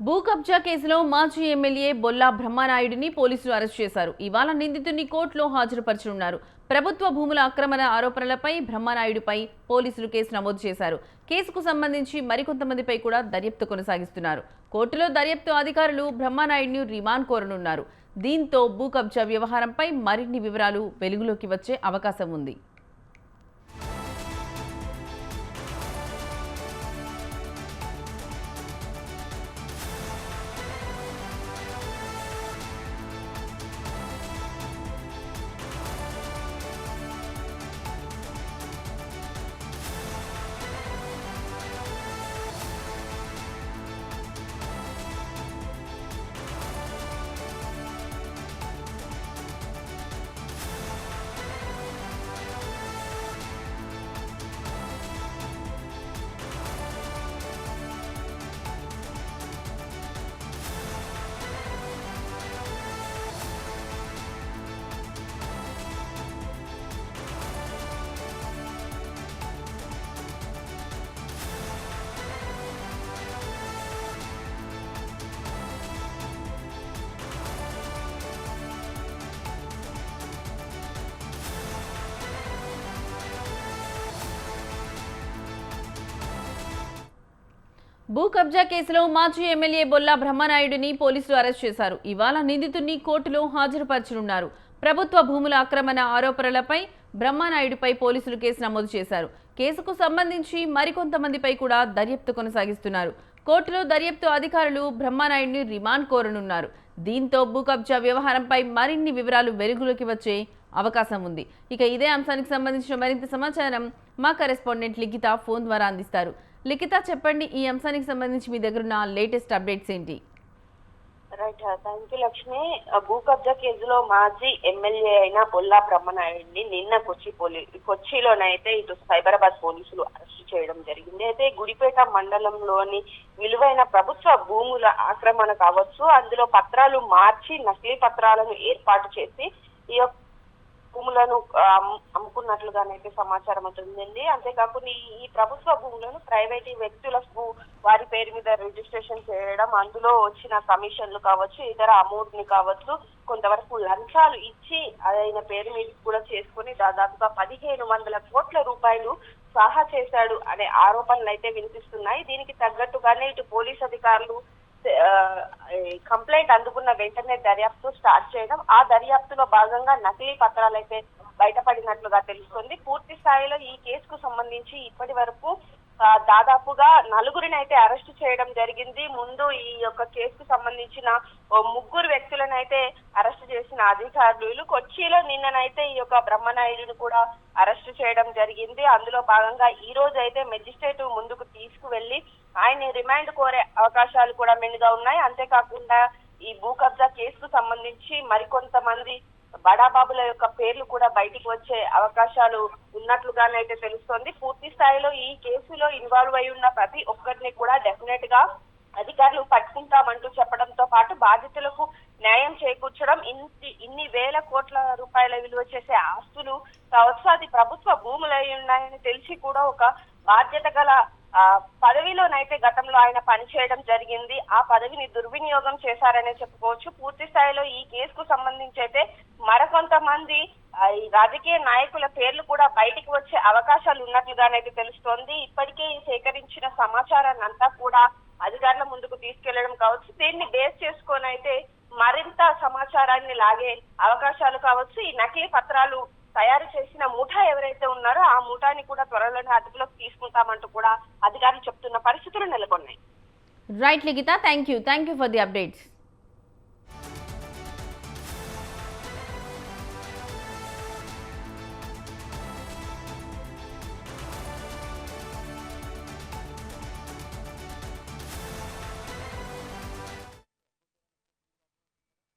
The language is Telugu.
భూ కబ్జా కేసులో మాజీ ఎమ్మెల్యే బొల్లా బ్రహ్మనాయుడిని పోలీసులు అరెస్ట్ చేశారు. ఇవాళ నిందితుడిని కోర్టులో హాజరుపరచనున్నారు. ప్రభుత్వ భూముల ఆక్రమణ ఆరోపణలపై బ్రహ్మనాయుడిపై పోలీసులు కేసు నమోదు చేశారు. కేసుకు సంబంధించి మరికొంతమందిపై కూడా దర్యాప్తు కొనసాగిస్తున్నారు. కోర్టులో దర్యాప్తు అధికారులు బ్రహ్మనాయుడిని రిమాండ్ కోరనున్నారు. దీంతో భూ కబ్జా వ్యవహారంపై మరిన్ని వివరాలు వెలుగులోకి వచ్చే అవకాశం ఉంది. భూ కబ్జా కేసులో మాజీ ఎమ్మెల్యే బొల్లా బ్రహ్మనాయుడిని పోలీసులు అరెస్ట్ చేశారు. ఇవాళ నిందితుడిని కోర్టులో హాజరుపరచనున్నారు. ప్రభుత్వ భూముల ఆక్రమణ ఆరోపణలపై బ్రహ్మనాయుడిపై పోలీసులు కేసు నమోదు చేశారు. కేసుకు సంబంధించి మరికొంతమందిపై కూడా దర్యాప్తు కొనసాగిస్తున్నారు. కోర్టులో దర్యాప్తు అధికారులు బ్రహ్మనాయుడిని రిమాండ్ కోరనున్నారు. దీంతో భూ కబ్జా వ్యవహారంపై మరిన్ని వివరాలు వెలుగులోకి వచ్చే అవకాశం ఉంది. ఇక ఇదే అంశానికి సంబంధించిన మరింత సమాచారం మా కరెస్పాండెంట్ లిఖిత ఫోన్ ద్వారా అందిస్తారు. లిఖిత, చెప్పండి, ఈ అంశానికి సంబంధించి మీ దగ్గర ఉన్న లేటెస్ట్ అప్డేట్స్ ఏంటి? Right, thank you Lakshmi. భూ కబ్జా కేసులో మాజీ ఎమ్మెల్యే అయిన బొల్లా బ్రహ్మనాయుడిని నిన్న కొచ్చిలోనైతే ఇటు సైబరాబాద్ పోలీసులు అరెస్ట్ చేయడం జరిగింది. అయితే గుడిపేట మండలంలోని విలువైన ప్రభుత్వ భూముల ఆక్రమణ కావచ్చు, అందులో పత్రాలు మార్చి నకిలీ పత్రాలను ఏర్పాటు చేసి ఈ యొక్క భూములను అమ్ముకున్నట్లుగానైతే సమాచారం అవుతుందండి. అంతేకాకుండా ఈ ప్రభుత్వ భూములను ప్రైవేట్ వ్యక్తులకు వారి పేరు మీద రిజిస్ట్రేషన్ చేయడం, అందులో వచ్చిన కమిషన్లు కావచ్చు, ఇతర అమౌంట్ ని కావచ్చు, కొంతవరకు లంచాలు ఇచ్చి ఆయన పేరు మీద కూడా చేసుకుని దాదాపుగా 1500 కోట్ల రూపాయలు సాహా చేశాడు అనే ఆరోపణలు అయితే వినిపిస్తున్నాయి. దీనికి తగ్గట్టుగానే ఇటు పోలీస్ అధికారులు కంప్లైంట్ అందుకున్న వెంటనే దర్యాప్తు స్టార్ట్ చేయడం, ఆ దర్యాప్తులో భాగంగా నకిలీ పత్రాలు అయితే బయటపడినట్లుగా తెలుస్తుంది. పూర్తి స్థాయిలో ఈ కేసుకు సంబంధించి ఇప్పటి వరకు దాదాపుగా 4గురిని అయితే అరెస్ట్ చేయడం జరిగింది. ముందు ఈ యొక్క కేసుకు సంబంధించిన 3 వ్యక్తులను అయితే అరెస్ట్ చేసిన అధికారులు కొచ్చిలో నిన్ననైతే ఈ యొక్క బ్రహ్మనాయుడిని కూడా అరెస్ట్ చేయడం జరిగింది. అందులో భాగంగా ఈ రోజు అయితే మెజిస్ట్రేట్ ముందుకు తీసుకువెళ్లి ఆయన్ని రిమాండ్ కోరే అవకాశాలు కూడా మెండుగా ఉన్నాయి. అంతేకాకుండా ఈ భూ కబ్జా కేసుకు సంబంధించి మరికొంతమంది బడాబాబుల యొక్క పేర్లు కూడా బయటికి వచ్చే అవకాశాలు ఉన్నట్లుగానైతే తెలుస్తోంది. పూర్తి స్థాయిలో ఈ కేసులో ఇన్వాల్వ్ అయి ఉన్న ప్రతి ఒక్కరిని కూడా డెఫినెట్ గా అధికారులు పట్టుకుంటామంటూ చెప్పడంతో పాటు బాధితులకు న్యాయం చేకూర్చడం, ఇన్ని వేల కోట్ల రూపాయల విలువ చేసే ఆస్తులు కావచ్చు, అది ప్రభుత్వ భూములై ఉన్నాయని తెలిసి కూడా ఒక బాధ్యత గల పదవిలోనైతే గతంలో ఆయన పనిచేయడం జరిగింది. ఆ పదవిని దుర్వినియోగం చేశారనే చెప్పుకోవచ్చు. పూర్తి స్థాయిలో ఈ కేసుకు సంబంధించి అయితే మరికొంతమంది ఈ రాజకీయ నాయకుల పేర్లు కూడా బయటికి వచ్చే అవకాశాలు ఉన్నట్లుగానైతే తెలుస్తోంది. ఇప్పటికే సేకరించిన సమాచారాన్ని అంతా కూడా అధికారుల ముందుకు తీసుకెళ్లడం కావచ్చు, దీన్ని బేస్ చేసుకొని అయితే మరింత సమాచారాన్ని లాగే అవకాశాలు కావచ్చు. ఈ నకిలీ పత్రాలు తయారు చేసిన ముఠా ఎవరైతే ఉన్నారో ఆ ముఠాని కూడా త్వరలోనే అదుపులోకి తీసుకుంటామంటూ కూడా అధికారులు చెప్తున్న పరిస్థితులు నెలకొన్నాయి. Right Likhitha, thank you for the updates.